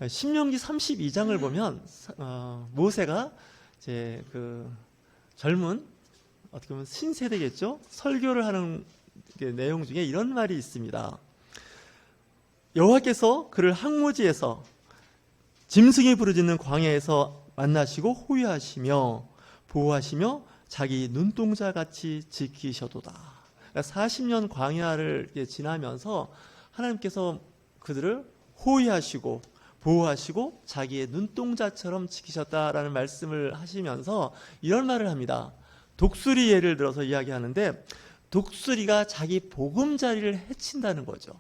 신명기 32장을 보면 모세가 이제 그 젊은 어떻게 보면 신세대겠죠. 설교를 하는 내용 중에 이런 말이 있습니다. 여호와께서 그를 항무지에서 짐승이 부르짖는 광야에서 만나시고 호위하시며 보호하시며 자기 눈동자같이 지키셔도다. 그러니까 40년 광야를 지나면서 하나님께서 그들을 호위하시고 보호하시고 자기의 눈동자처럼 지키셨다라는 말씀을 하시면서 이런 말을 합니다. 독수리 예를 들어서 이야기하는데, 독수리가 자기 보금자리를 해친다는 거죠.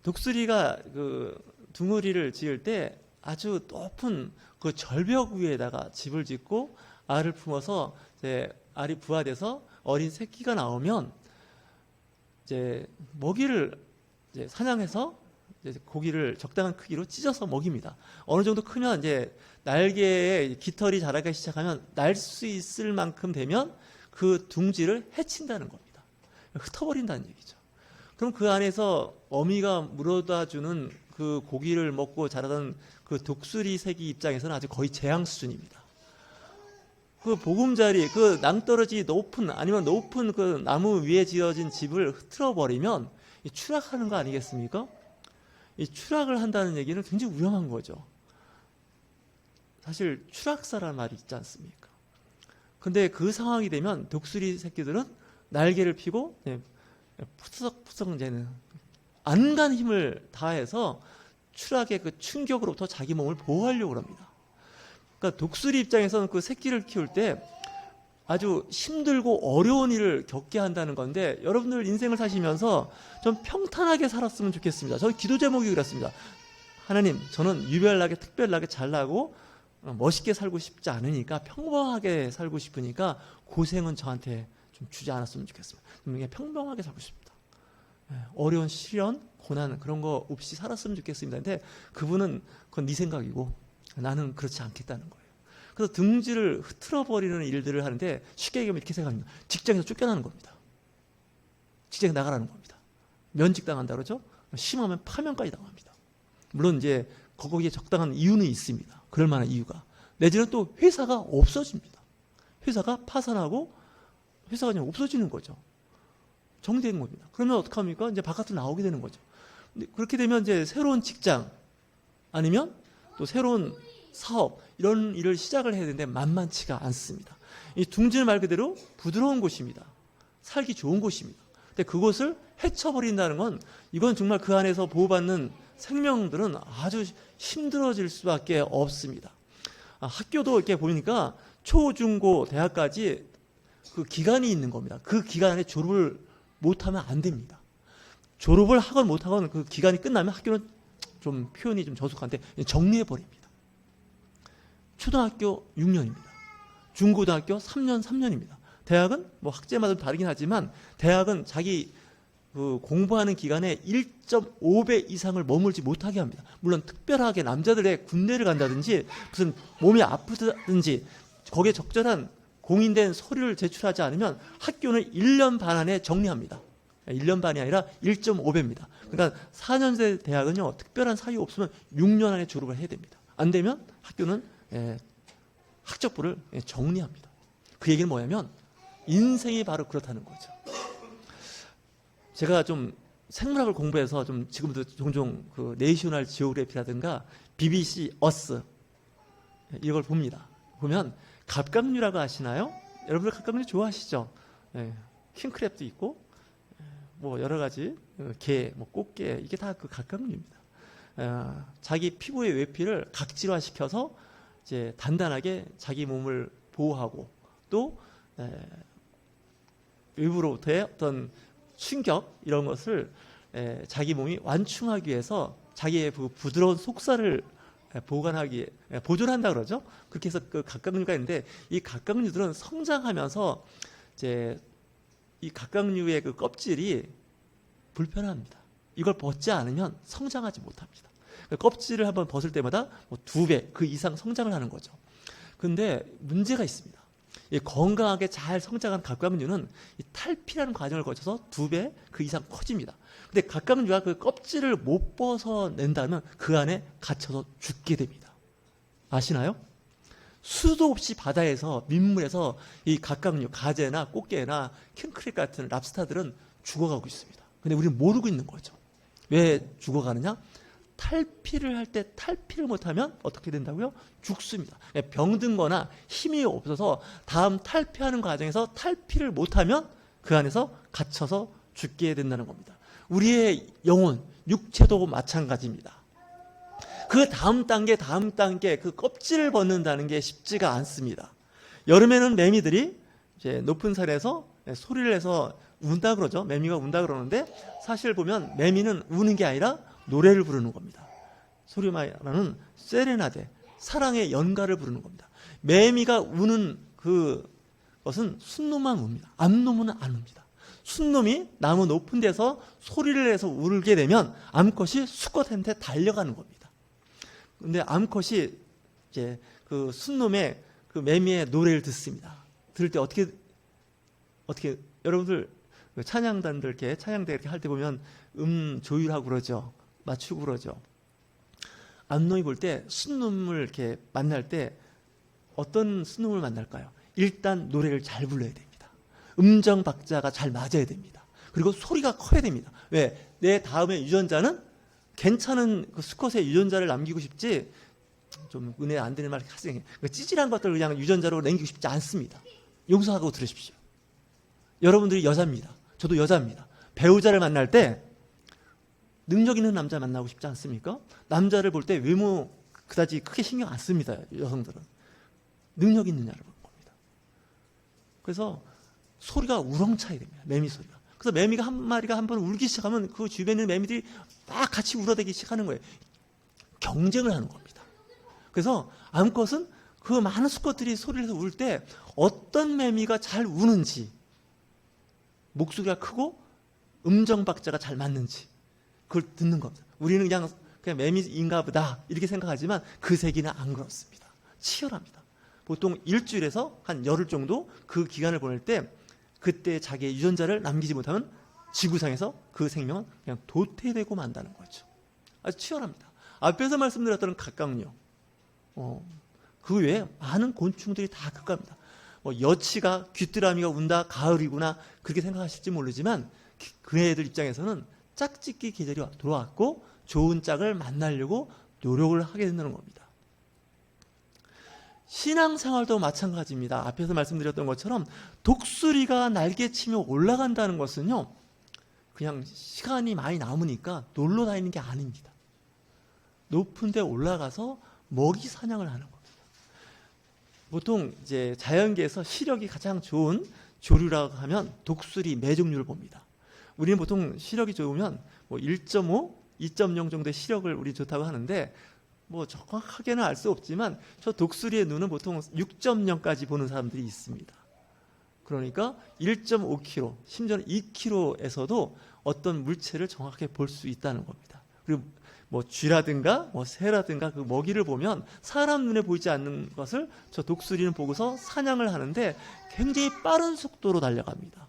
독수리가 그 둥어리를 지을 때 아주 높은 그 절벽 위에다가 집을 짓고 알을 품어서 이제 알이 부화돼서 어린 새끼가 나오면 이제 먹이를 이제 사냥해서 이제 고기를 적당한 크기로 찢어서 먹입니다. 어느 정도 크면 이제 날개에 깃털이 자라기 시작하면 날 수 있을 만큼 되면 그 둥지를 해친다는 겁니다. 흩어버린다는 얘기죠. 그럼 그 안에서 어미가 물어다 주는 그 고기를 먹고 자라던 그 독수리 새끼 입장에서는 아주 거의 재앙 수준입니다. 그 보금자리, 그 낭떠러지 높은 아니면 높은 그 나무 위에 지어진 집을 흐트러버리면 추락하는 거 아니겠습니까? 이 추락을 한다는 얘기는 굉장히 위험한 거죠. 사실 추락사라는 말이 있지 않습니까? 근데 그 상황이 되면 독수리 새끼들은 날개를 펴고 푸석푸석 이제는 안간 힘을 다해서 추락의 그 충격으로부터 자기 몸을 보호하려고 합니다. 그러니까 독수리 입장에서는 그 새끼를 키울 때 아주 힘들고 어려운 일을 겪게 한다는 건데, 여러분들 인생을 사시면서 좀 평탄하게 살았으면 좋겠습니다. 저는 기도 제목이 그렇습니다. 하나님, 저는 유별나게 특별하게 잘나고 멋있게 살고 싶지 않으니까, 평범하게 살고 싶으니까 고생은 저한테 좀 주지 않았으면 좋겠습니다. 그냥 평범하게 살고 싶다. 어려운 시련, 고난 그런 거 없이 살았으면 좋겠습니다. 근데 그분은 그건 네 생각이고 나는 그렇지 않겠다는 거예요. 그래서 둥지를 흐트러버리는 일들을 하는데, 쉽게 얘기하면 이렇게 생각합니다. 직장에서 쫓겨나는 겁니다. 직장에 나가라는 겁니다. 면직당한다 그러죠? 심하면 파면까지 당합니다. 물론 이제 거기에 적당한 이유는 있습니다. 그럴 만한 이유가. 내지는 또 회사가 없어집니다. 회사가 파산하고 회사가 그냥 없어지는 거죠. 정리된 겁니다. 그러면 어떡합니까? 이제 바깥으로 나오게 되는 거죠. 근데 그렇게 되면 이제 새로운 직장 아니면 또 새로운 사업, 이런 일을 시작을 해야 되는데 만만치가 않습니다. 이 둥지는 말 그대로 부드러운 곳입니다. 살기 좋은 곳입니다. 근데 그곳을 헤쳐버린다는 건, 이건 정말 그 안에서 보호받는 생명들은 아주 힘들어질 수밖에 없습니다. 학교도 이렇게 보니까 초, 중, 고, 대학까지 그 기간이 있는 겁니다. 그 기간에 졸업을 못하면 안 됩니다. 졸업을 하건 못하건 그 기간이 끝나면 학교는 좀 표현이 좀 저속한데 정리해버립니다. 초등학교 6년입니다. 중고등학교 3년입니다. 대학은 뭐 학제마다 다르긴 하지만 대학은 자기 그 공부하는 기간에 1.5배 이상을 머물지 못하게 합니다. 물론 특별하게 남자들의 군대를 간다든지 무슨 몸이 아프다든지 거기에 적절한 공인된 서류를 제출하지 않으면 학교는 1년 반 안에 정리합니다. 1년 반이 아니라 1.5배입니다. 그러니까 4년제 대학은요, 특별한 사유 없으면 6년 안에 졸업을 해야 됩니다. 안 되면 학교는 학적부를 정리합니다. 그 얘기는 뭐냐면 인생이 바로 그렇다는 거죠. 제가 좀 생물학을 공부해서 좀 지금도 종종 그 내셔널 지오그래피라든가 BBC 어스 이걸 봅니다. 보면 갑각류라고 아시나요? 여러분들 갑각류 좋아하시죠? 킹크랩도 있고 뭐 여러 가지 게, 뭐 꽃게, 이게 다 그 갑각류입니다. 자기 피부의 외피를 각질화시켜서 이제 단단하게 자기 몸을 보호하고 또 외부로부터의 어떤 충격 이런 것을 자기 몸이 완충하기 위해서 자기의 부드러운 속살을 보존한다 그러죠. 그렇게 해서 그 갑각류가 있는데, 이 갑각류들은 성장하면서 이제 이 갑각류의 그 껍질이 불편합니다. 이걸 벗지 않으면 성장하지 못합니다. 껍질을 한번 벗을 때마다 뭐 2배 그 이상 성장을 하는 거죠. 근데 문제가 있습니다. 이 건강하게 잘 성장한 갑각류는 이 탈피라는 과정을 거쳐서 2배 그 이상 커집니다. 근데 갑각류가 그 껍질을 못 벗어낸다면 그 안에 갇혀서 죽게 됩니다. 아시나요? 수도 없이 바다에서 민물에서 이 갑각류, 가재나 꽃게나 킹크랩 같은 랍스타들은 죽어가고 있습니다. 근데 우리는 모르고 있는 거죠. 왜 죽어가느냐? 탈피를 할 때 탈피를 못하면 어떻게 된다고요? 죽습니다. 병든 거나 힘이 없어서 다음 탈피하는 과정에서 탈피를 못하면 그 안에서 갇혀서 죽게 된다는 겁니다. 우리의 영혼, 육체도 마찬가지입니다. 그 다음 단계 그 껍질을 벗는다는 게 쉽지가 않습니다. 여름에는 매미들이 이제 높은 산에서 소리를 내서 운다 그러죠. 매미가 운다 그러는데 사실 보면 매미는 우는 게 아니라 노래를 부르는 겁니다. 소리 말하는 세레나데, 사랑의 연가를 부르는 겁니다. 매미가 우는 그것은 순놈만 웁니다. 암놈은 안 웁니다. 순놈이 나무 높은 데서 소리를 내서 울게 되면 암컷이 수컷한테 달려가는 겁니다. 근데 암컷이 이제 그 순놈의 그 매미의 노래를 듣습니다. 들을 때 어떻게 여러분들 찬양단들 이렇게 찬양대 이렇게 할 때 보면 조율하고 그러죠. 맞추고 그러죠. 암놈이 볼 때 순놈을 이렇게 만날 때 어떤 순놈을 만날까요? 일단 노래를 잘 불러야 됩니다. 음정 박자가 잘 맞아야 됩니다. 그리고 소리가 커야 됩니다. 왜? 내 다음에 유전자는 괜찮은 그 수컷의 유전자를 남기고 싶지, 좀 은혜 안 되는 말 하세요. 찌질한 것들을 그냥 유전자로 남기고 싶지 않습니다. 용서하고 들으십시오. 여러분들이 여자입니다. 저도 여자입니다. 배우자를 만날 때 능력 있는 남자 만나고 싶지 않습니까? 남자를 볼 때 외모 그다지 크게 신경 안 씁니다. 여성들은. 능력 있느냐를 보는 겁니다. 그래서 소리가 우렁차야 됩니다. 매미 소리가. 그래서 매미가 한 마리가 한 번 울기 시작하면 그 주변에 있는 매미들이 막 같이 울어대기 시작하는 거예요. 경쟁을 하는 겁니다. 그래서 암컷은 그 많은 수컷들이 소리를 해서 울 때 어떤 매미가 잘 우는지, 목소리가 크고 음정 박자가 잘 맞는지 그걸 듣는 겁니다. 우리는 그냥 매미인가 보다 이렇게 생각하지만 그 세계는 안 그렇습니다. 치열합니다. 보통 일주일에서 한 열흘 정도 그 기간을 보낼 때 그때 자기의 유전자를 남기지 못하면 지구상에서 그 생명은 그냥 도태되고 만다는 거죠. 아주 치열합니다. 앞에서 말씀드렸던 갑각류, 그 외에 많은 곤충들이 다 그겁니다. 여치가 귀뚜라미가 운다 가을이구나 그렇게 생각하실지 모르지만 그 애들 입장에서는 짝짓기 계절이 돌아왔고 좋은 짝을 만나려고 노력을 하게 된다는 겁니다. 신앙생활도 마찬가지입니다. 앞에서 말씀드렸던 것처럼 독수리가 날개치며 올라간다는 것은요, 그냥 시간이 많이 남으니까 놀러 다니는 게 아닙니다. 높은 데 올라가서 먹이 사냥을 하는 겁니다. 보통 이제 자연계에서 시력이 가장 좋은 조류라고 하면 독수리, 매종류를 봅니다. 우리는 보통 시력이 좋으면 1.5, 2.0 정도의 시력을 우리 좋다고 하는데 정확하게는 알 수 없지만 저 독수리의 눈은 보통 6.0까지 보는 사람들이 있습니다. 그러니까 1.5km, 심지어는 2km에서도 어떤 물체를 정확하게 볼 수 있다는 겁니다. 그리고 쥐라든가 새라든가 그 먹이를 보면 사람 눈에 보이지 않는 것을 저 독수리는 보고서 사냥을 하는데 굉장히 빠른 속도로 달려갑니다.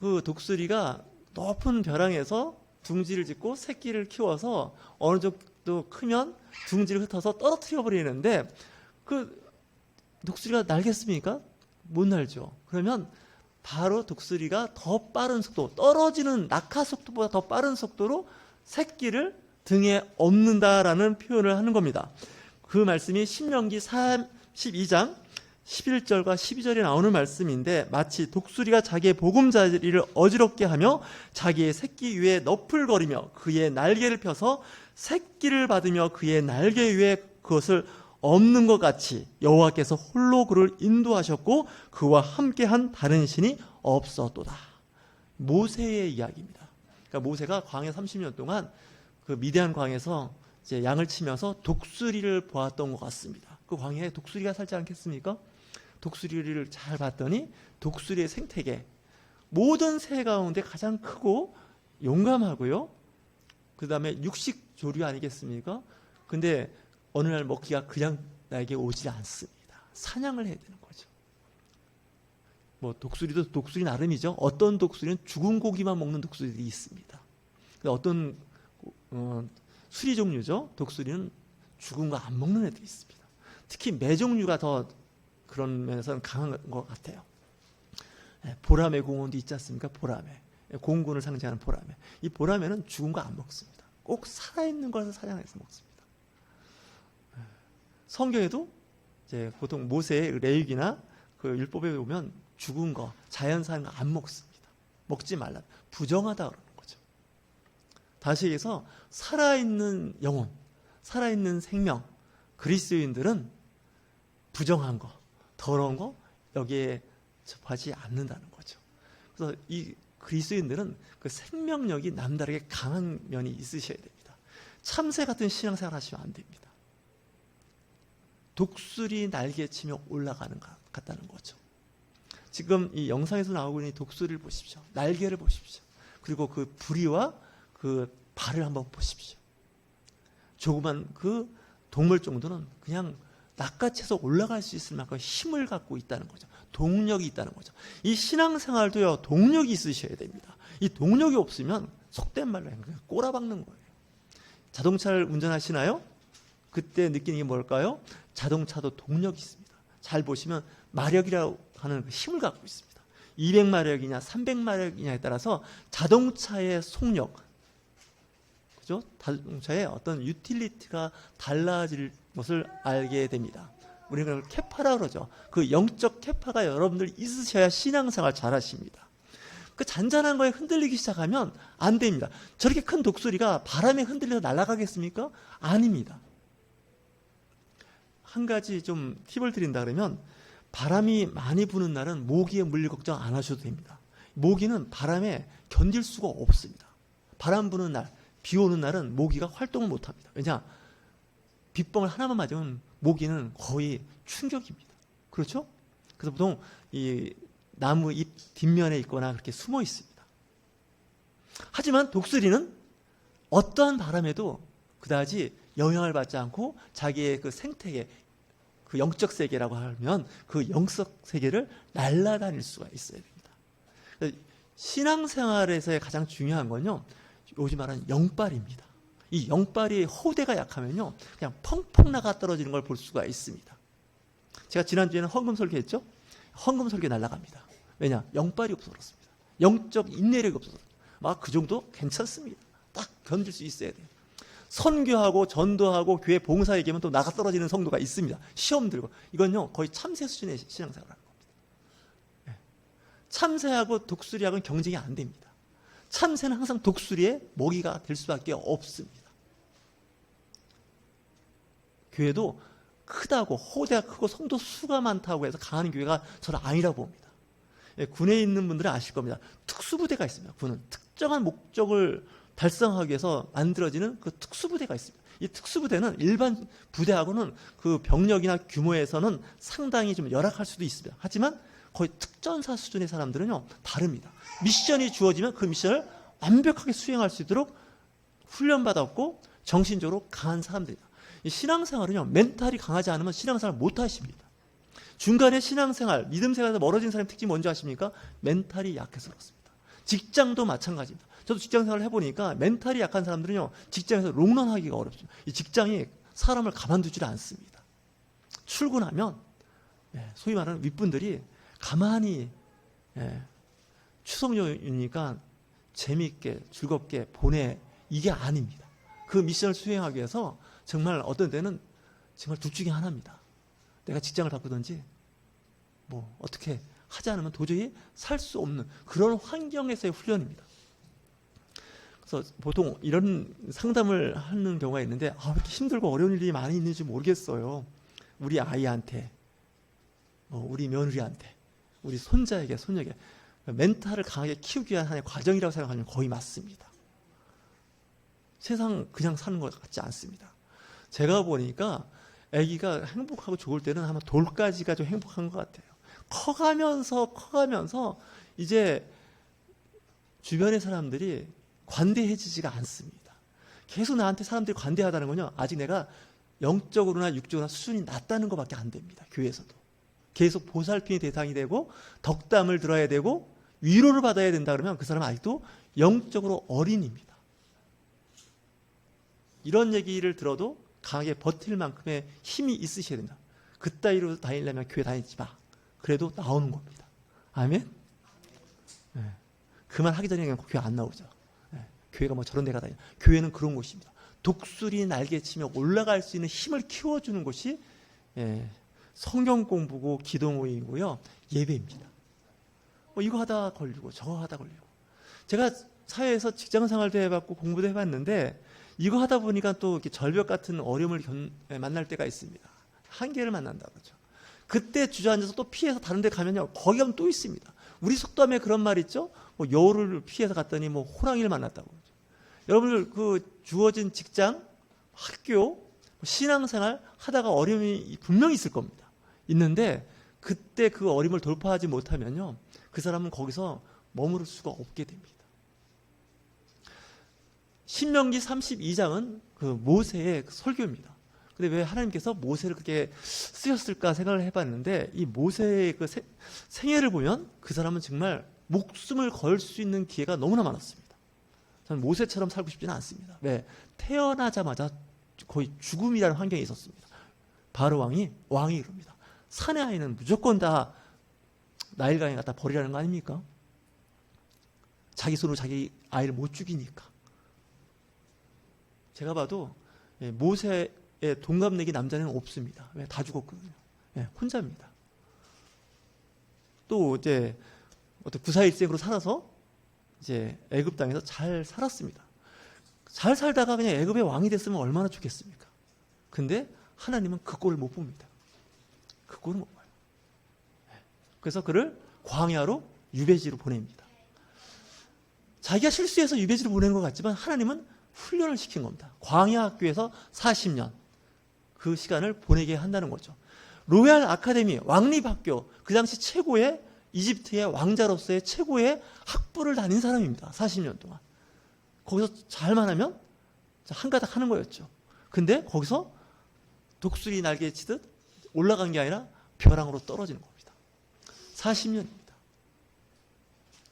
그 독수리가 높은 벼랑에서 둥지를 짓고 새끼를 키워서 어느 정도 크면 둥지를 흩어서 떨어뜨려 버리는데 그 독수리가 날겠습니까? 못 날죠. 그러면 바로 독수리가 더 빠른 속도, 떨어지는 낙하 속도보다 더 빠른 속도로 새끼를 등에 업는다라는 표현을 하는 겁니다. 그 말씀이 신명기 32장 11절과 12절에 나오는 말씀인데 마치 독수리가 자기의 보금자리를 어지럽게 하며 자기의 새끼 위에 너풀거리며 그의 날개를 펴서 새끼를 받으며 그의 날개 위에 그것을 없는 것 같이 여호와께서 홀로 그를 인도하셨고 그와 함께한 다른 신이 없었도다. 모세의 이야기입니다. 그러니까 모세가 광야 30년 동안 그 미디안 광에서 이제 양을 치면서 독수리를 보았던 것 같습니다. 그 광야에 독수리가 살지 않겠습니까? 독수리를 잘 봤더니 독수리의 생태계, 모든 새 가운데 가장 크고 용감하고요. 그 다음에 육식 조류 아니겠습니까? 근데 어느 날 먹기가 그냥 나에게 오지 않습니다. 사냥을 해야 되는 거죠. 뭐 독수리도 독수리 나름이죠. 어떤 독수리는 죽은 고기만 먹는 독수리들이 있습니다. 어떤 수리 종류죠. 독수리는 죽은 거 안 먹는 애들이 있습니다. 특히 매 종류가 더 그런 면에서는 강한 것 같아요. 보라매 공원도 있지 않습니까? 보라매. 공군을 상징하는 보라매. 이 보라매는 죽은 거 안 먹습니다. 꼭 살아있는 것을 사냥해서 먹습니다. 성경에도 이제 보통 모세의 레위기나 그 율법에 보면 죽은 거, 자연산 거 안 먹습니다. 먹지 말라. 부정하다 그러는 거죠. 다시 얘기해서 살아있는 영혼, 살아있는 생명, 그리스도인들은 부정한 거, 더러운 거 여기에 접하지 않는다는 거죠. 그래서 이 그리스도인들은 그 생명력이 남다르게 강한 면이 있으셔야 됩니다. 참새 같은 신앙생활 하시면 안 됩니다. 독수리 날개 치며 올라가는 것 같다는 거죠. 지금 이 영상에서 나오고 있는 독수리를 보십시오. 날개를 보십시오. 그리고 그 부리와 그 발을 한번 보십시오. 조그만 그 동물 정도는 그냥 낚아채서 올라갈 수 있을 만큼 힘을 갖고 있다는 거죠. 동력이 있다는 거죠. 이 신앙생활도요, 동력이 있으셔야 됩니다. 이 동력이 없으면 속된 말로 그냥 꼬라박는 거예요. 자동차를 운전하시나요? 그때 느끼는 게 뭘까요? 자동차도 동력이 있습니다. 잘 보시면 마력이라고 하는 힘을 갖고 있습니다. 200마력이냐 300마력이냐에 따라서 자동차의 속력, 그죠? 자동차의 어떤 유틸리티가 달라질 것을 알게 됩니다. 우리가 그걸 캐파라 그러죠. 그 영적 캐파가 여러분들 있으셔야 신앙생활 잘 하십니다. 그 잔잔한 거에 흔들리기 시작하면 안 됩니다. 저렇게 큰 독수리가 바람에 흔들려서 날아가겠습니까? 아닙니다. 한 가지 좀 팁을 드린다 그러면 바람이 많이 부는 날은 모기에 물릴 걱정 안 하셔도 됩니다. 모기는 바람에 견딜 수가 없습니다. 바람 부는 날, 비 오는 날은 모기가 활동을 못 합니다. 왜냐? 빗방울 하나만 맞으면 모기는 거의 충격입니다. 그렇죠? 그래서 보통 이 나무 잎 뒷면에 있거나 그렇게 숨어 있습니다. 하지만 독수리는 어떠한 바람에도 그다지 영향을 받지 않고 자기의 그 생태계, 그 영적 세계라고 하면 그 영적 세계를 날아다닐 수가 있어야 됩니다. 신앙생활에서의 가장 중요한 건요, 요즘 말하는 영빨입니다. 이 영빨이 호대가 약하면요, 그냥 펑펑 나가 떨어지는 걸 볼 수가 있습니다. 제가 지난주에는 헌금 설교했죠? 헌금 설교 날아갑니다. 왜냐? 영빨이 없어졌습니다. 영적 인내력이 없어서. 막 그 정도 괜찮습니다. 딱 견딜 수 있어야 돼요. 선교하고 전도하고 교회 봉사 얘기하면 또 나가 떨어지는 성도가 있습니다. 시험 들고. 이건요, 거의 참새 수준의 신앙생활을 하는 겁니다. 네. 참새하고 독수리하고는 경쟁이 안 됩니다. 참새는 항상 독수리의 먹이가 될 수밖에 없습니다. 교회도 크다고, 호대가 크고 성도 수가 많다고 해서 강한 교회가 저는 아니라고 봅니다. 예, 군에 있는 분들은 아실 겁니다. 특수부대가 있습니다. 군은 특정한 목적을 달성하기 위해서 만들어지는 그 특수부대가 있습니다. 이 특수부대는 일반 부대하고는 그 병력이나 규모에서는 상당히 좀 열악할 수도 있습니다. 하지만 거의 특전사 수준의 사람들은요, 다릅니다. 미션이 주어지면 그 미션을 완벽하게 수행할 수 있도록 훈련받았고 정신적으로 강한 사람들입니다. 이 신앙생활은요, 멘탈이 강하지 않으면 신앙생활 못 하십니다. 중간에 신앙생활, 믿음생활에서 멀어진 사람의 특징이 뭔지 아십니까? 멘탈이 약해서 그렇습니다. 직장도 마찬가지입니다. 저도 직장생활을 해보니까 멘탈이 약한 사람들은요, 직장에서 롱런하기가 어렵습니다. 이 직장이 사람을 가만두질 않습니다. 출근하면 소위 말하는 윗분들이 가만히 추석 연휴니까 재미있게 즐겁게 보내, 이게 아닙니다. 그 미션을 수행하기 위해서 정말 어떤 때는 정말 둘 중에 하나입니다. 내가 직장을 바꾸든지 뭐 어떻게 하지 않으면 도저히 살 수 없는 그런 환경에서의 훈련입니다. 그래서 보통 이런 상담을 하는 경우가 있는데, 왜 이렇게 힘들고 어려운 일이 많이 있는지 모르겠어요. 우리 아이한테, 우리 며느리한테, 우리 손자에게, 손녀에게 멘탈을 강하게 키우기 위한 하나의 과정이라고 생각하면 거의 맞습니다. 세상 그냥 사는 것 같지 않습니다. 제가 보니까 아기가 행복하고 좋을 때는 아마 돌까지가 좀 행복한 것 같아요. 커가면서 이제 주변의 사람들이 관대해지지가 않습니다. 계속 나한테 사람들이 관대하다는 건요, 아직 내가 영적으로나 육적으로나 수준이 낮다는 것밖에 안 됩니다. 교회에서도. 계속 보살핌의 대상이 되고 덕담을 들어야 되고 위로를 받아야 된다 그러면 그 사람은 아직도 영적으로 어린입니다. 이런 얘기를 들어도 강하게 버틸 만큼의 힘이 있으셔야 된다. 그따위로 다니려면 교회 다니지 마. 그래도 나오는 겁니다. 아멘? 네. 그만 하기 전에 그냥 교회 안 나오죠. 네. 교회가 뭐 저런 데가 다니. 교회는 그런 곳입니다. 독수리 날개치며 올라갈 수 있는 힘을 키워주는 곳이 성경 공부고 기도 모임이고요. 예배입니다. 이거 하다 걸리고 저거 하다 걸리고. 제가 사회에서 직장 생활도 해봤고 공부도 해봤는데 이거 하다 보니까 또 이렇게 절벽 같은 어려움을 만날 때가 있습니다. 한계를 만난다 그러죠. 그때 주저앉아서 또 피해서 다른 데 가면요. 거기 가면 또 있습니다. 우리 속담에 그런 말 있죠. 여우를 피해서 갔더니 호랑이를 만났다고 그러죠. 여러분들 그 주어진 직장, 학교, 신앙생활 하다가 어려움이 분명히 있을 겁니다. 있는데 그때 그 어려움을 돌파하지 못하면요. 그 사람은 거기서 머무를 수가 없게 됩니다. 신명기 32장은 그 모세의 설교입니다. 근데 왜 하나님께서 모세를 그렇게 쓰셨을까 생각을 해봤는데 이 모세의 그 생애를 보면 그 사람은 정말 목숨을 걸 수 있는 기회가 너무나 많았습니다. 저는 모세처럼 살고 싶지는 않습니다. 왜? 태어나자마자 거의 죽음이라는 환경에 있었습니다. 바로 왕이 그럽니다. 사내 아이는 무조건 다 나일강에 갖다 버리라는 거 아닙니까? 자기 손으로 자기 아이를 못 죽이니까. 제가 봐도 모세의 동갑내기 남자는 없습니다. 왜? 다 죽었거든요. 혼자입니다. 또 이제 어떤 구사일생으로 살아서 이제 애굽 땅에서 잘 살았습니다. 잘 살다가 그냥 애굽의 왕이 됐으면 얼마나 좋겠습니까? 근데 하나님은 그 꼴을 못 봅니다. 그 꼴을 못 봐요. 그래서 그를 광야로 유배지로 보냅니다. 자기가 실수해서 유배지로 보낸 것 같지만 하나님은 훈련을 시킨 겁니다. 광야 학교에서 40년 그 시간을 보내게 한다는 거죠. 로얄 아카데미 왕립학교, 그 당시 최고의 이집트의 왕자로서의 최고의 학부를 다닌 사람입니다. 40년 동안. 거기서 잘만 하면 한가닥 하는 거였죠. 근데 거기서 독수리 날개 치듯 올라간 게 아니라 벼랑으로 떨어지는 겁니다. 40년입니다.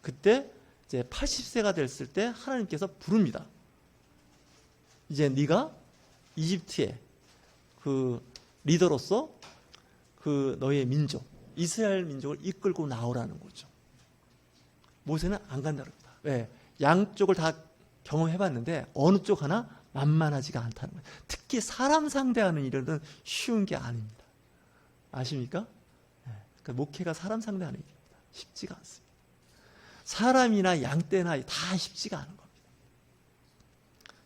그때 이제 80세가 됐을 때 하나님께서 부릅니다. 이제 네가 이집트의 그 리더로서 그 너의 민족, 이스라엘 민족을 이끌고 나오라는 거죠. 모세는 안 간다 그럽니다. 왜? 양쪽을 다 경험해봤는데 어느 쪽 하나 만만하지가 않다는 거예요. 특히 사람 상대하는 일은 쉬운 게 아닙니다. 아십니까? 그러니까 목회가 사람 상대하는 일입니다. 쉽지가 않습니다. 사람이나 양떼나 다 쉽지가 않은 겁니다.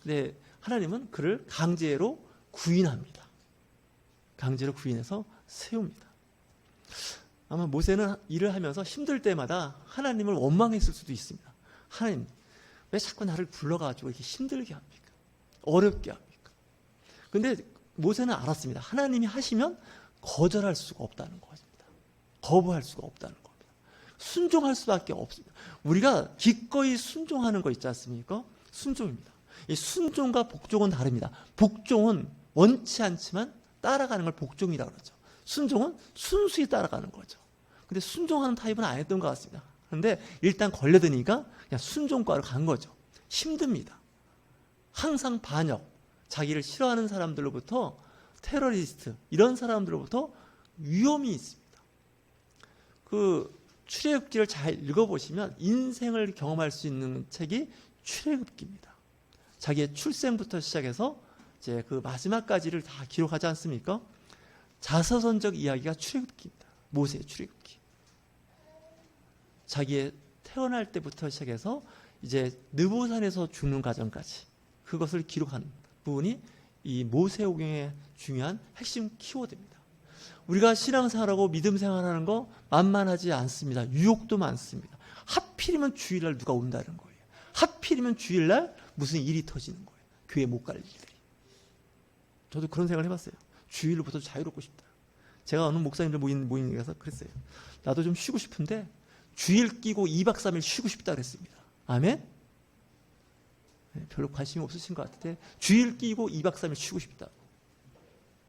근데 하나님은 그를 강제로 구인합니다. 강제로 구인해서 세웁니다. 아마 모세는 일을 하면서 힘들 때마다 하나님을 원망했을 수도 있습니다. 하나님, 왜 자꾸 나를 불러가지고 이렇게 힘들게 합니까? 어렵게 합니까? 근데 모세는 알았습니다. 하나님이 하시면 거절할 수가 없다는 것입니다. 거부할 수가 없다는 겁니다. 순종할 수밖에 없습니다. 우리가 기꺼이 순종하는 거 있지 않습니까? 순종입니다. 이 순종과 복종은 다릅니다. 복종은 원치 않지만 따라가는 걸 복종이라고 그러죠. 순종은 순수히 따라가는 거죠. 근데 순종하는 타입은 안 했던 것 같습니다. 그런데 일단 걸려드니까 그냥 순종과로 간 거죠. 힘듭니다. 항상 반역, 자기를 싫어하는 사람들로부터 테러리스트, 이런 사람들로부터 위험이 있습니다. 그 출애굽기를 잘 읽어보시면 인생을 경험할 수 있는 책이 출애굽기입니다. 자기의 출생부터 시작해서 이제 그 마지막까지를 다 기록하지 않습니까? 자서전적 이야기가 출애굽기입니다. 모세의 출애굽기. 자기의 태어날 때부터 시작해서 이제 느보산에서 죽는 과정까지 그것을 기록한 부분이 이 모세오경의 중요한 핵심 키워드입니다. 우리가 신앙생활하고 믿음생활하는 거 만만하지 않습니다. 유혹도 많습니다. 하필이면 주일날 누가 온다는 거예요. 하필이면 주일날 무슨 일이 터지는 거예요. 교회 못 갈 일들이. 저도 그런 생각을 해봤어요. 주일부터 자유롭고 싶다. 제가 어느 목사님들 모임에 가서 그랬어요. 나도 좀 쉬고 싶은데 주일 끼고 2박 3일 쉬고 싶다 그랬습니다. 아멘? 별로 관심이 없으신 것 같은데 주일 끼고 2박 3일 쉬고 싶다.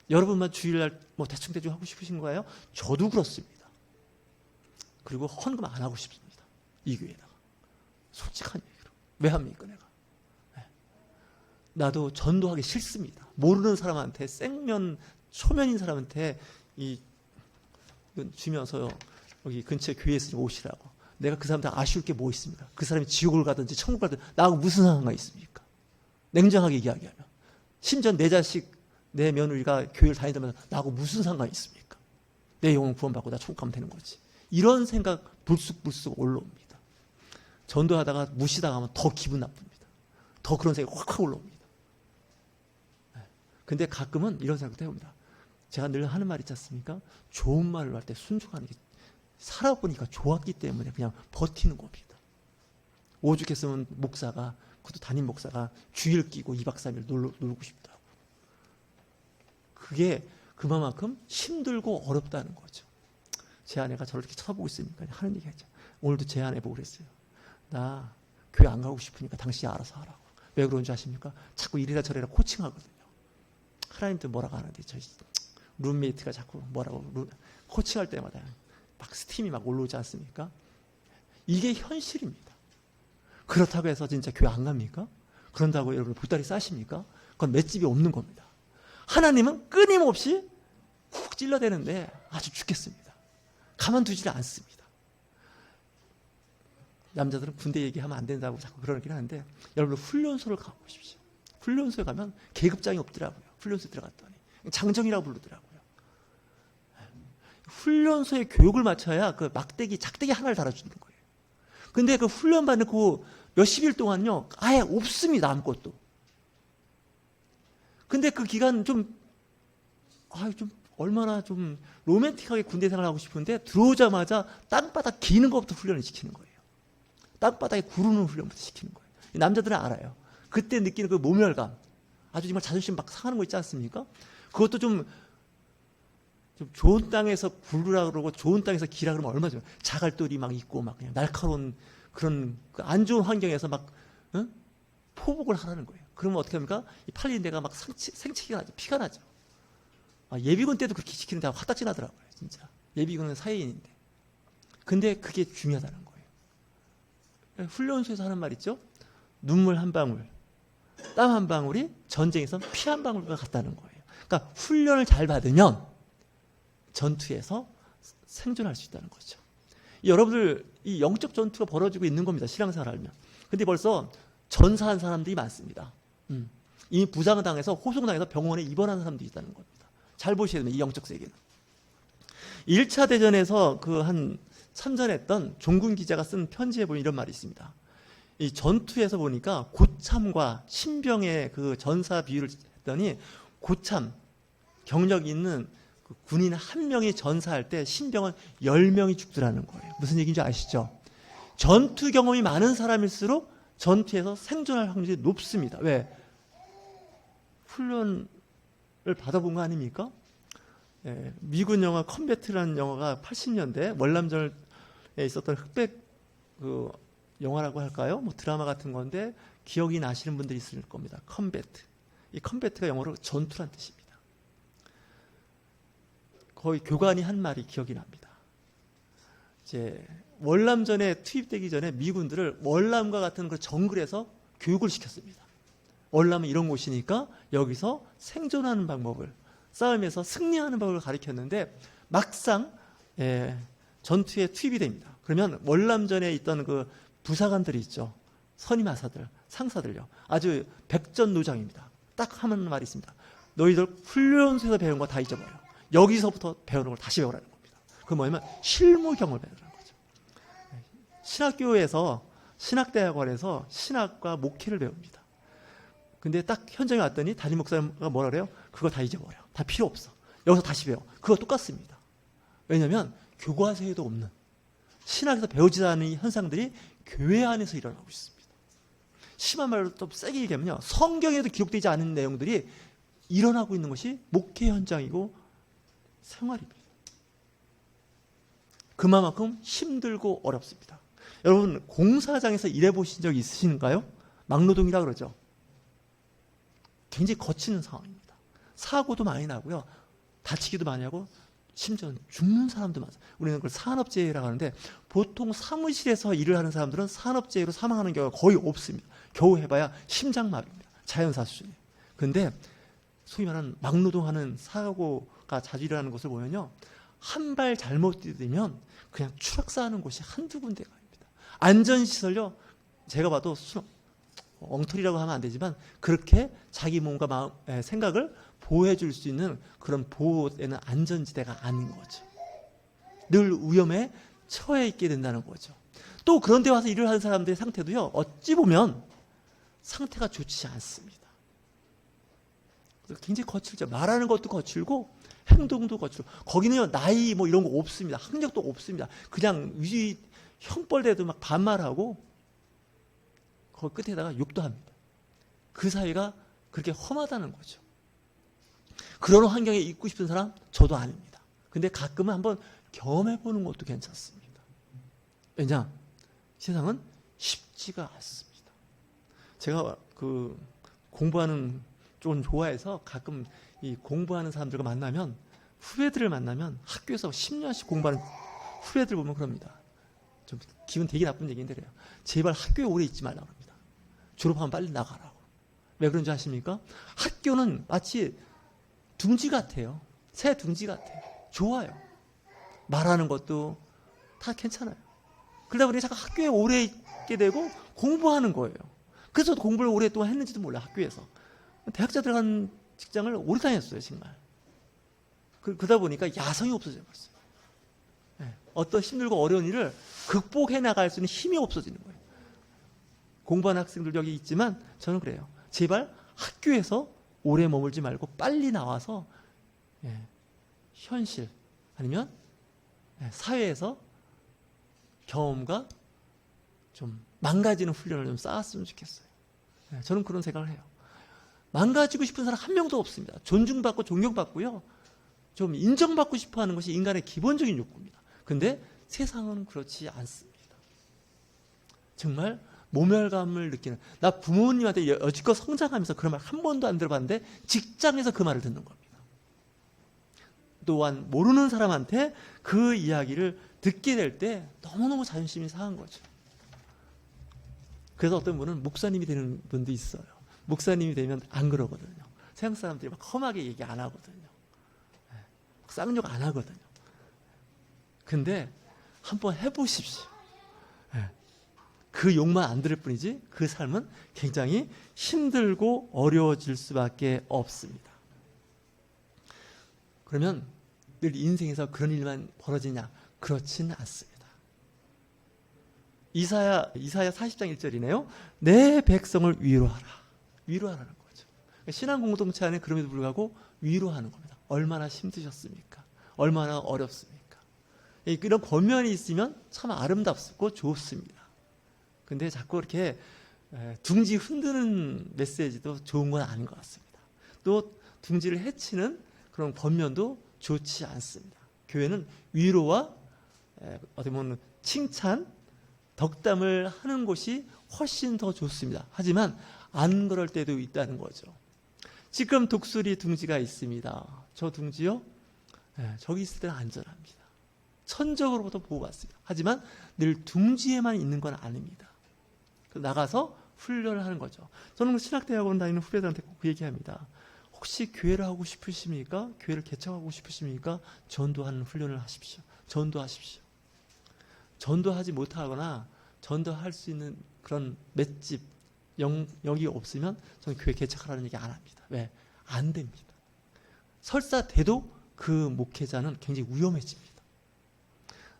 여러분만 주일날 뭐 대충 하고 싶으신 거예요? 저도 그렇습니다. 그리고 헌금 안 하고 싶습니다. 이 교회에다가. 솔직한 얘기로. 왜 합니까, 내가? 네. 나도 전도하기 싫습니다. 모르는 사람한테 생면, 초면인 사람한테 이건 주면서요, 여기 근처에 교회 있으니 오시라고. 내가 그 사람한테 아쉬울 게 뭐 있습니까? 그 사람이 지옥을 가든지 천국을 가든지 나하고 무슨 상관이 있습니까? 냉정하게 이야기하면. 심지어 내 자식, 내 며느리가 교회를 다니다면서 나하고 무슨 상관이 있습니까? 내 영혼 구원받고 나 천국 가면 되는 거지. 이런 생각 불쑥불쑥 올라옵니다. 전도하다가 무시당하면 더 기분 나쁩니다. 더 그런 생각이 확 올라옵니다. 근데 가끔은 이런 생각도 해봅니다. 제가 늘 하는 말 있지 않습니까? 좋은 말을 할 때 순종하는 게 살아보니까 좋았기 때문에 그냥 버티는 겁니다. 오죽했으면 목사가, 그것도 담임 목사가 주일 끼고 2박 3일 놀고 싶다고. 그게 그만큼 힘들고 어렵다는 거죠. 제 아내가 저를 이렇게 쳐다보고 있으니까 하는 얘기 하죠. 오늘도 제 아내 보고 그랬어요. 나 교회 안 가고 싶으니까 당신이 알아서 하라고. 왜 그런지 아십니까? 자꾸 이래라 저래라 코칭하거든요. 하나님도 뭐라고 하는데 저희 룸메이트가 자꾸 뭐라고 코칭할 때마다 막 스팀이 막 올라오지 않습니까? 이게 현실입니다. 그렇다고 해서 진짜 교회 안 갑니까? 그런다고 여러분 보따리 싸십니까? 그건 맷집이 없는 겁니다. 하나님은 끊임없이 훅 찔러대는데 아주 죽겠습니다. 가만두지를 않습니다. 남자들은 군대 얘기하면 안 된다고 자꾸 그러긴 하는데 여러분 훈련소를 가보십시오. 훈련소에 가면 계급장이 없더라고요. 훈련소에 들어갔더니 장정이라고 부르더라고요. 훈련소에 교육을 마쳐야 그 막대기, 작대기 하나를 달아주는 거예요. 근데 그 훈련받는 그 몇십일 동안요, 아예 없습니다. 아무것도. 근데 그 기간 좀 얼마나 좀 로맨틱하게 군대 생활을 하고 싶은데 들어오자마자 땅바닥 기는 것부터 훈련을 시키는 거예요. 땅바닥에 구르는 훈련부터 시키는 거예요. 남자들은 알아요. 그때 느끼는 그 모멸감, 아주 정말 자존심 막 상하는 거 있지 않습니까? 그것도 좀 좋은 땅에서 구르라 그러고 좋은 땅에서 기라 그러면 얼마나 좋아요. 자갈돌이 막 있고 막 그냥 날카로운 그런 안 좋은 환경에서 막 포복을 하라는 거예요. 그러면 어떻게 합니까? 이 팔린 데가 막 생치기가 나죠. 피가 나죠. 예비군 때도 그렇게 시키는데 화딱지 나더라고요. 진짜. 예비군은 사회인인데. 근데 그게 중요하다는 거예요. 훈련소에서 하는 말 있죠? 눈물 한 방울, 땀 한 방울이 전쟁에서 피 한 방울과 같다는 거예요. 그러니까 훈련을 잘 받으면 전투에서 생존할 수 있다는 거죠. 여러분들 이 영적 전투가 벌어지고 있는 겁니다. 신앙생활 하면. 근데 벌써 전사한 사람들이 많습니다. 이미 부상을 당해서 호송당해서 병원에 입원한 사람들이 있다는 겁니다. 잘 보셔야 됩니다. 이 영적 세계는. 1차 대전에서 그 한 참전했던 종군 기자가 쓴 편지에 보면 이런 말이 있습니다. 이 전투에서 보니까 고참과 신병의 그 전사 비율을 했더니 고참, 경력 있는 그 군인 한 명이 전사할 때 신병은 10명이 죽더라는 거예요. 무슨 얘기인지 아시죠? 전투 경험이 많은 사람일수록 전투에서 생존할 확률이 높습니다. 왜? 훈련을 받아본 거 아닙니까? 미군 영화 컴배트라는 영화가 80년대 월남전에 있었던 흑백 그 영화라고 할까요? 뭐 드라마 같은 건데 기억이 나시는 분들이 있을 겁니다. 컴배트. 이 컴배트가 영어로 전투란 뜻입니다. 거의 교관이 한 말이 기억이 납니다. 이제 월남전에 투입되기 전에 미군들을 월남과 같은 그 정글에서 교육을 시켰습니다. 월남은 이런 곳이니까 여기서 생존하는 방법을, 싸움에서 승리하는 방법을 가르쳤는데 막상 전투에 투입이 됩니다. 그러면 월남전에 있던 그 부사관들이 있죠. 선임하사들, 상사들요. 아주 백전노장입니다. 딱 하는 말이 있습니다. 너희들 훈련소에서 배운 거 다 잊어버려. 여기서부터 배우는 걸 다시 배우라는 겁니다. 그 뭐냐면 실무경을 배우라는 거죠. 신학교에서, 신학대학원에서 신학과 목회를 배웁니다. 근데 딱 현장에 왔더니 담임 목사가 뭐라 그래요? 그거 다 잊어버려. 다 필요 없어. 여기서 다시 배워. 그거 똑같습니다. 왜냐하면 교과서에도 없는 신학에서 배우지 않은 현상들이 교회 안에서 일어나고 있습니다. 심한 말로 또 세게 얘기하면요. 성경에도 기록되지 않은 내용들이 일어나고 있는 것이 목회 현장이고 생활입니다. 그만큼 힘들고 어렵습니다. 여러분 공사장에서 일해보신 적 있으신가요? 막노동이라 그러죠. 굉장히 거치는 상황입니다. 사고도 많이 나고요. 다치기도 많이 하고 심지어는 죽는 사람도 많아요. 우리는 그걸 산업재해라고 하는데 보통 사무실에서 일을 하는 사람들은 산업재해로 사망하는 경우가 거의 없습니다. 겨우 해봐야 심장마비입니다. 자연사 수준이에요. 그런데 소위 말하는 막노동하는 사고가 자주 일어나는 것을 보면요, 한 발 잘못 디디면 그냥 추락사하는 곳이 한두 군데가 아닙니다. 안전시설요, 제가 봐도 엉터리라고 하면 안 되지만 그렇게 자기 몸과 마음, 생각을 보호해 줄 수 있는 그런 보호되는 안전지대가 아닌 거죠. 늘 위험에 처해 있게 된다는 거죠. 또 그런 데 와서 일을 하는 사람들의 상태도요, 어찌 보면 상태가 좋지 않습니다. 굉장히 거칠죠. 말하는 것도 거칠고 행동도 거칠고, 거기는요 나이 뭐 이런 거 없습니다. 학력도 없습니다. 그냥 형벌대도 막 반말하고 그 끝에다가 욕도 합니다. 그 사회가 그렇게 험하다는 거죠. 그런 환경에 있고 싶은 사람 저도 아닙니다. 근데 가끔은 한번 경험해보는 것도 괜찮습니다. 왜냐? 세상은 쉽지가 않습니다. 제가 그 공부하는 쪽을 좋아해서 가끔 이 공부하는 사람들과 만나면, 후배들을 만나면 학교에서 10년씩 공부하는 후배들 보면 그럽니다. 좀 기분 되게 나쁜 얘기인데 그래요. 제발 학교에 오래 있지 말라고 합니다. 졸업하면 빨리 나가라고. 왜 그런지 아십니까? 학교는 마치 둥지 같아요. 새 둥지 같아요. 좋아요. 말하는 것도 다 괜찮아요. 그러다 보니 자꾸 학교에 오래 있게 되고 공부하는 거예요. 그래서 공부를 오랫동안 했는지도 몰라, 학교에서. 대학자 들어간 직장을 오래 다녔어요, 정말. 그러다 보니까 야성이 없어져 버렸어요. 네. 어떤 힘들고 어려운 일을 극복해 나갈 수 있는 힘이 없어지는 거예요. 공부하는 학생들 여기 있지만 저는 그래요. 제발 학교에서 오래 머물지 말고 빨리 나와서 현실 아니면 사회에서 경험과 좀 망가지는 훈련을 좀 쌓았으면 좋겠어요. 저는 그런 생각을 해요. 망가지고 싶은 사람 한 명도 없습니다. 존중받고 존경받고요, 좀 인정받고 싶어 하는 것이 인간의 기본적인 욕구입니다. 근데 세상은 그렇지 않습니다. 정말 모멸감을 느끼는, 나 부모님한테 여지껏 성장하면서 그런 말 한 번도 안 들어봤는데 직장에서 그 말을 듣는 겁니다. 또한 모르는 사람한테 그 이야기를 듣게 될 때 너무너무 자존심이 상한 거죠. 그래서 어떤 분은 목사님이 되는 분도 있어요. 목사님이 되면 안 그러거든요. 세상 사람들이 막 험하게 얘기 안 하거든요. 쌍욕 안 하거든요. 근데 한번 해보십시오. 그 욕만 안 들을 뿐이지 그 삶은 굉장히 힘들고 어려워질 수밖에 없습니다. 그러면 늘 인생에서 그런 일만 벌어지냐? 그렇지는 않습니다. 이사야 40장 1절이네요. 내 백성을 위로하라. 위로하라는 거죠. 신앙 공동체 안에 그럼에도 불구하고 위로하는 겁니다. 얼마나 힘드셨습니까? 얼마나 어렵습니까? 이런 권면이 있으면 참 아름답고 좋습니다. 근데 자꾸 이렇게 둥지 흔드는 메시지도 좋은 건 아닌 것 같습니다. 또 둥지를 해치는 그런 권면도 좋지 않습니다. 교회는 위로와 어떻게 보면 칭찬, 덕담을 하는 곳이 훨씬 더 좋습니다. 하지만 안 그럴 때도 있다는 거죠. 지금 독수리 둥지가 있습니다. 저 둥지요? 저기 있을 때는 안전합니다. 천적으로부터 보호받습니다. 하지만 늘 둥지에만 있는 건 아닙니다. 나가서 훈련을 하는 거죠. 저는 신학대학원 다니는 후배들한테 꼭 그 얘기합니다. 혹시 교회를 하고 싶으십니까? 교회를 개척하고 싶으십니까? 전도하는 훈련을 하십시오. 전도하십시오. 전도하지 못하거나 전도할 수 있는 그런 맷집, 영역이 없으면 저는 교회 개척하라는 얘기 안 합니다. 왜? 안 됩니다. 설사 돼도 그 목회자는 굉장히 위험해집니다.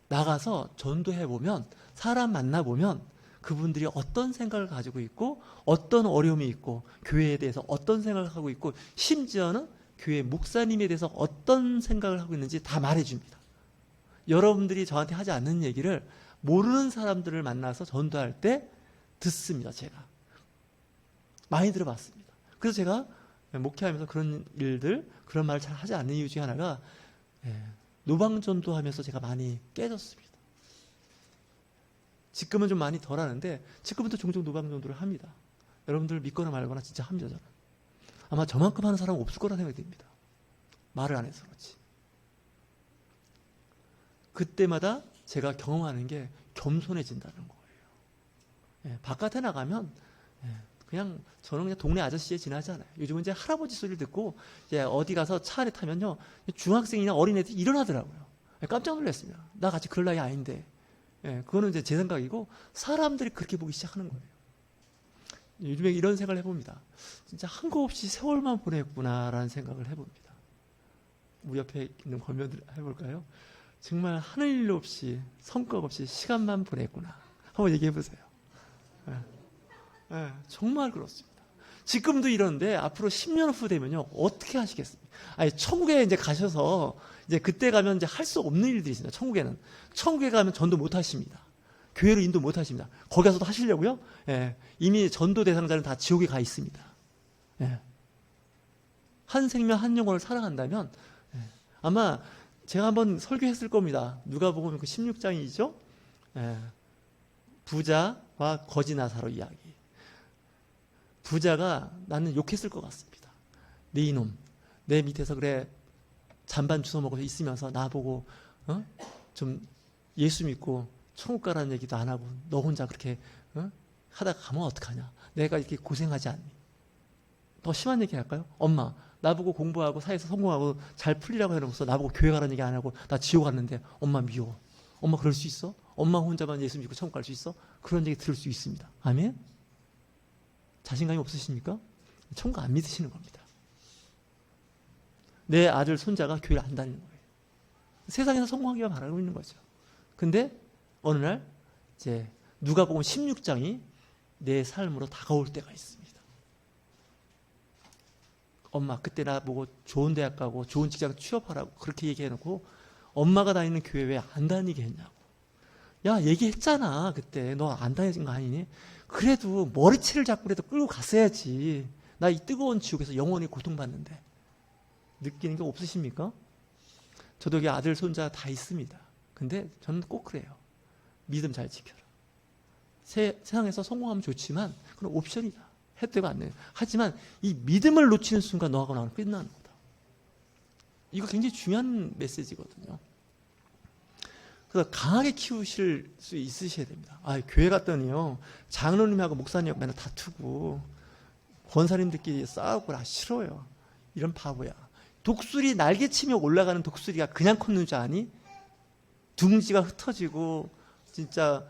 나가서 전도해보면, 사람 만나보면 그분들이 어떤 생각을 가지고 있고 어떤 어려움이 있고 교회에 대해서 어떤 생각을 하고 있고 심지어는 교회 목사님에 대해서 어떤 생각을 하고 있는지 다 말해줍니다. 여러분들이 저한테 하지 않는 얘기를 모르는 사람들을 만나서 전도할 때 듣습니다. 제가 많이 들어봤습니다. 그래서 제가 목회하면서 그런 일들, 그런 말을 잘 하지 않는 이유 중에 하나가 노방전도하면서 제가 많이 깨졌습니다. 지금은 좀 많이 덜 하는데 지금부터 종종 노방전도를 합니다. 여러분들 믿거나 말거나 진짜 합니다. 저는 아마 저만큼 하는 사람은 없을 거라 생각이 듭니다. 말을 안 해서 그렇지. 그때마다 제가 경험하는 게 겸손해진다는 거예요. 예, 바깥에 나가면 그냥 저는 그냥 동네 아저씨에 지나지 않아요. 요즘은 이제 할아버지 소리를 듣고 이제 어디 가서 차 안에 타면요, 중학생이나 어린애들이 일어나더라고요. 예, 깜짝 놀랐습니다. 나 같이 그럴 나이 아닌데. 예, 그거는 이제 제 생각이고 사람들이 그렇게 보기 시작하는 거예요. 요즘에 이런 생각을 해봅니다. 진짜 한거 없이 세월만 보냈구나라는 생각을 해봅니다. 우리 옆에 있는 권면들 해볼까요? 정말 하는 일 없이 성과 없이 시간만 보냈구나. 한번 얘기해 보세요. 정말 그렇습니다. 지금도 이런데 앞으로 10년 후 되면요, 어떻게 하시겠습니까? 아니, 천국에 이제 가셔서 이제 그때 가면 이제 할 수 없는 일들이 있습니다. 천국에 가면 전도 못 하십니다. 교회로 인도 못 하십니다. 거기 가서도 하시려고요? 예, 이미 전도 대상자는 다 지옥에 가 있습니다. 예. 한 생명 한 영혼을 사랑한다면 아마 제가 한번 설교했을 겁니다. 누가복음 그 16장이죠. 부자와 거지 나사로 이야기. 부자가 나는 욕했을 것 같습니다. 네 이놈, 내 밑에서 그래 잔반 주워 먹어서 있으면서 나보고 좀 예수 믿고 천국 가라는 얘기도 안 하고 너 혼자 그렇게 하다가 가면 어떡하냐. 내가 이렇게 고생하지 않니. 더 심한 얘기 할까요? 엄마, 나보고 공부하고 사회에서 성공하고 잘 풀리라고 해놓고서 나보고 교회 가라는 얘기 안 하고 나 지옥 갔는데 엄마 미워. 엄마 그럴 수 있어? 엄마 혼자만 예수 믿고 천국 갈 수 있어? 그런 얘기 들을 수 있습니다. 아멘? 자신감이 없으십니까? 천국 안 믿으시는 겁니다. 내 아들, 손자가 교회를 안 다니는 거예요. 세상에서 성공하기만 바라고 있는 거죠. 근데 어느 날 이제 누가복음 16장이 내 삶으로 다가올 때가 있습니다. 엄마, 그때 나보고 좋은 대학 가고 좋은 직장 취업하라고 그렇게 얘기해놓고 엄마가 다니는 교회 왜 안 다니게 했냐고. 야, 얘기했잖아. 그때 너 안 다니는 거 아니니? 그래도 머리채를 잡고라도 끌고 갔어야지. 나 이 뜨거운 지옥에서 영원히 고통받는데. 느끼는 게 없으십니까? 저도 여기 아들, 손자 다 있습니다. 근데 저는 꼭 그래요. 믿음 잘 지켜라. 세상에서 성공하면 좋지만 그건 옵션이다. 해도 되고 안 돼요. 하지만 이 믿음을 놓치는 순간 너하고 나는 끝나는 거다. 이거 굉장히 중요한 메시지거든요. 그래서 강하게 키우실 수 있으셔야 됩니다. 아, 교회 갔더니요, 장로님하고 목사님하고 맨날 다투고 권사님들끼리 싸우고 나 싫어요. 이런 바보야. 독수리 날개치며 올라가는 독수리가 그냥 컸는 줄 아니? 둥지가 흩어지고 진짜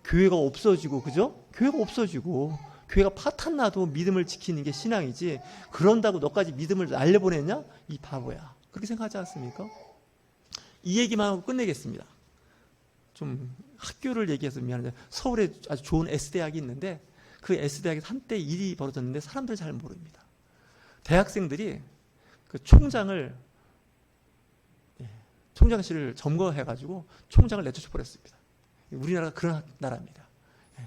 교회가 없어지고, 그죠? 교회가 없어지고 교회가 파탄 나도 믿음을 지키는 게 신앙이지, 그런다고 너까지 믿음을 날려보냈냐? 이 바보야. 그렇게 생각하지 않습니까? 이 얘기만 하고 끝내겠습니다. 좀 학교를 얘기해서 미안한데, 서울에 아주 좋은 S대학이 있는데 그 S대학에서 한때 일이 벌어졌는데 사람들은 잘 모릅니다. 대학생들이 그 총장실을 점거해가지고 총장을 내쫓아 버렸습니다. 우리나라가 그런 나라입니다.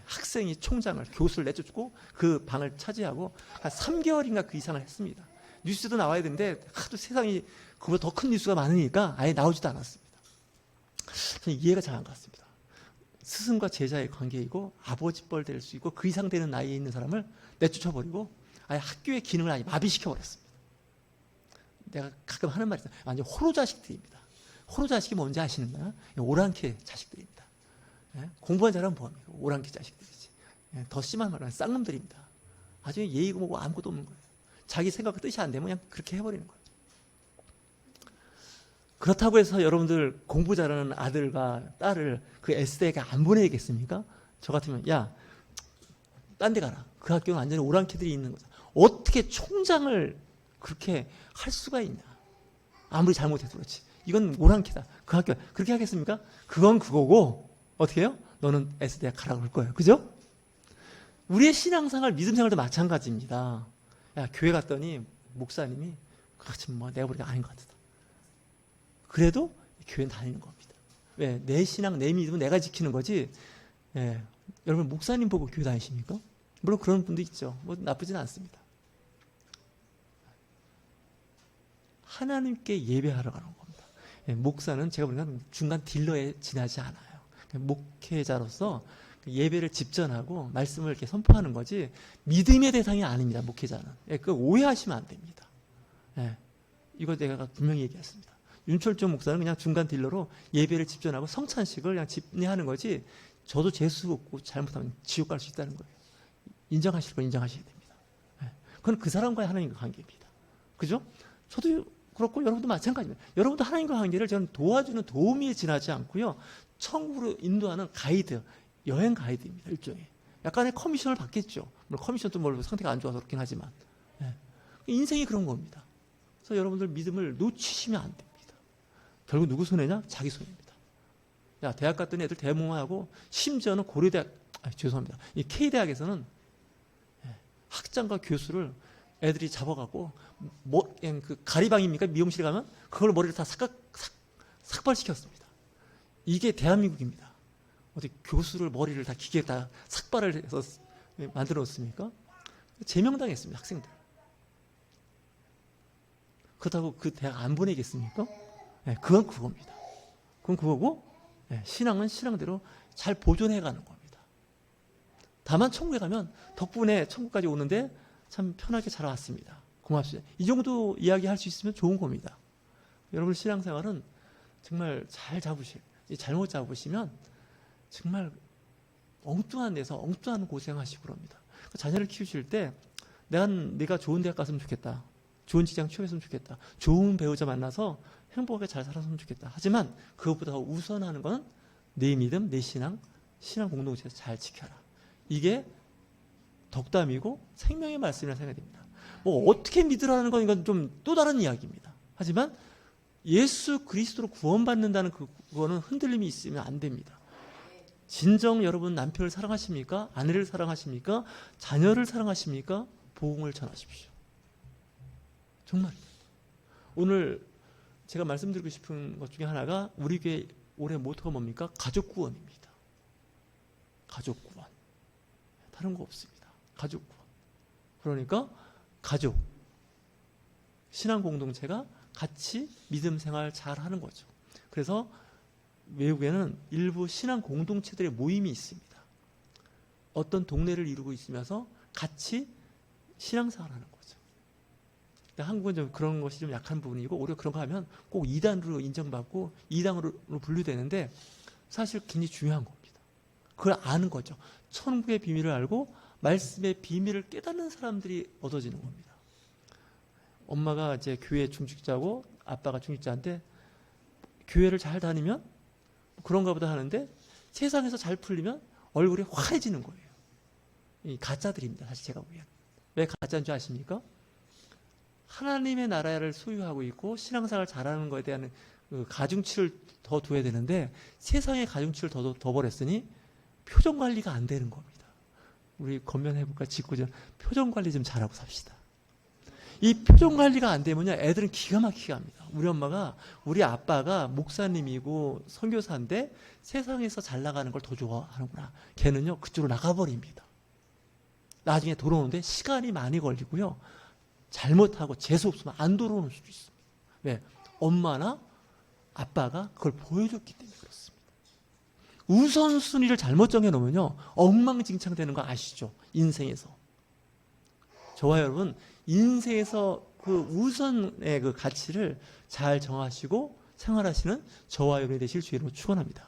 학생이 총장을, 교수를 내쫓고 그 방을 차지하고 한 3개월인가 그 이상을 했습니다. 뉴스도 나와야 되는데 하도 세상이 그보다 더 큰 뉴스가 많으니까 아예 나오지도 않았습니다. 저는 이해가 잘 안 갔습니다. 스승과 제자의 관계이고 아버지뻘 될 수 있고 그 이상 되는 나이에 있는 사람을 내쫓아버리고 아예 학교의 기능을 아예 마비시켜버렸습니다. 내가 가끔 하는 말이 있어요. 완전 호로 자식들입니다. 호로 자식이 뭔지 아시는가요? 오랑캐 자식들입니다. 공부한 사람은 뭐합니까? 오랑캐 자식들이지. 더 심한 말은 쌍놈들입니다. 아주 예의고 뭐고 아무것도 없는 거예요. 자기 생각과 뜻이 안 되면 그냥 그렇게 해버리는 거예요. 그렇다고 해서 여러분들 공부 잘하는 아들과 딸을 그 S대학에 안 보내야겠습니까? 저 같으면 야, 딴 데 가라. 그 학교는 완전히 오랑캐들이 있는 거다. 어떻게 총장을 그렇게 할 수가 있냐. 아무리 잘못해도 그렇지. 이건 오랑캐다. 그 학교 그렇게 하겠습니까? 그건 그거고 어떻게 해요? 너는 S대학 가라고 할 거예요. 그죠? 우리의 신앙생활, 믿음생활도 마찬가지입니다. 야, 교회 갔더니 목사님이 그렇지 뭐 내가 보니까 아닌 것 같다. 그래도 교회는 다니는 겁니다. 왜? 내 신앙, 내 믿음은 내가 지키는 거지. 여러분 목사님 보고 교회 다니십니까? 물론 그런 분도 있죠. 뭐 나쁘지는 않습니다. 하나님께 예배하러 가는 겁니다. 목사는 제가 보니까 중간 딜러에 지나지 않아요. 목회자로서 예배를 집전하고 말씀을 이렇게 선포하는 거지 믿음의 대상이 아닙니다. 목회자는. 그거 오해하시면 안 됩니다. 이거 내가 분명히 얘기했습니다. 윤철종 목사는 그냥 중간 딜러로 예배를 집전하고 성찬식을 그냥 집례하는 거지, 저도 재수 없고 잘못하면 지옥 갈 수 있다는 거예요. 인정하실 건 인정하셔야 됩니다. 그건 그 사람과의 하나님과 관계입니다. 그죠? 저도 그렇고 여러분도 마찬가지입니다. 여러분도 하나님과 관계를 저는 도와주는 도우미에 지나지 않고요, 천국으로 인도하는 가이드, 여행 가이드입니다. 일종의 약간의 커미션을 받겠죠. 물론 커미션도 뭐 상태가 안 좋아서 그렇긴 하지만, 인생이 그런 겁니다. 그래서 여러분들 믿음을 놓치시면 안 됩니다. 결국 누구 손해냐? 자기 손해입니다. 야, 대학 갔더니 애들 대모하고, 심지어는 고려대학, 죄송합니다, 이 K대학에서는 학장과 교수를 애들이 잡아갖고, 그 가리방입니까? 미용실에 가면 그걸 머리를 다 삭발시켰습니다. 이게 대한민국입니다. 어디 교수를 머리를 다 기계에 다 삭발을 해서 만들어 놓습니까? 제명당했습니다, 학생들. 그렇다고 그 대학 안 보내겠습니까? 그건 그겁니다. 그건 그거고, 신앙은 신앙대로 잘 보존해 가는 겁니다. 다만 천국에 가면 덕분에 천국까지 오는데 참 편하게 잘 왔습니다. 고맙습니다. 이 정도 이야기할 수 있으면 좋은 겁니다. 여러분 신앙생활은 정말 잘 잡으실, 잘못 잡으시면 정말 엉뚱한 데서 엉뚱한 고생하시고 그럽니다. 자녀를 키우실 때 내가 좋은 대학 갔으면 좋겠다, 좋은 직장 취업했으면 좋겠다, 좋은 배우자 만나서 행복하게 잘 살았으면 좋겠다. 하지만 그것보다 더 우선하는 건 내 믿음, 내 신앙 공동체에서 잘 지켜라. 이게 덕담이고 생명의 말씀이라 생각이 됩니다. 뭐 어떻게 믿으라는 건 이건 좀 또 다른 이야기입니다. 하지만 예수 그리스도로 구원받는다는 그거는 흔들림이 있으면 안 됩니다. 진정 여러분 남편을 사랑하십니까? 아내를 사랑하십니까? 자녀를 사랑하십니까? 복음을 전하십시오. 정말입니다. 오늘 제가 말씀드리고 싶은 것 중에 하나가 우리 교회 올해 모토가 뭡니까? 가족 구원입니다. 가족 구원. 다른 거 없습니다. 가족 구원. 그러니까 가족, 신앙 공동체가 같이 믿음 생활 잘 하는 거죠. 그래서 외국에는 일부 신앙 공동체들의 모임이 있습니다. 어떤 동네를 이루고 있으면서 같이 신앙생활 하는 거죠. 한국은 좀 그런 것이 좀 약한 부분이고, 오히려 그런 거 하면 꼭 이단으로 인정받고 이단으로 분류되는데 사실 굉장히 중요한 겁니다. 그걸 아는 거죠. 천국의 비밀을 알고 말씀의 비밀을 깨닫는 사람들이 얻어지는 겁니다. 엄마가 이제 교회 중직자고 아빠가 중직자인데 교회를 잘 다니면 그런가 보다 하는데 세상에서 잘 풀리면 얼굴이 화해지는 거예요. 이 가짜들입니다. 사실 제가 보기엔. 왜 가짜인 줄 아십니까? 하나님의 나라를 소유하고 있고 신앙생활을 잘하는 것에 대한 그 가중치를 더 둬야 되는데 세상의 가중치를 더 버렸으니 표정 관리가 안 되는 겁니다. 우리 건면해볼까? 직구전 표정 관리 좀 잘하고 삽시다. 이 표정 관리가 안 되면요, 애들은 기가 막히게 합니다. 우리 아빠가 목사님이고 선교사인데 세상에서 잘 나가는 걸 더 좋아하는구나. 걔는요, 그쪽으로 나가버립니다. 나중에 돌아오는데 시간이 많이 걸리고요, 잘못하고 재수 없으면 안 돌아오는 수도 있습니다. 왜? 엄마나 아빠가 그걸 보여줬기 때문에 그렇습니다. 우선순위를 잘못 정해놓으면요, 엉망진창 되는 거 아시죠? 인생에서. 저와 여러분, 인생에서 그 우선의 그 가치를 잘 정하시고 생활하시는 저와 여러분이 되실 주의로 축원합니다.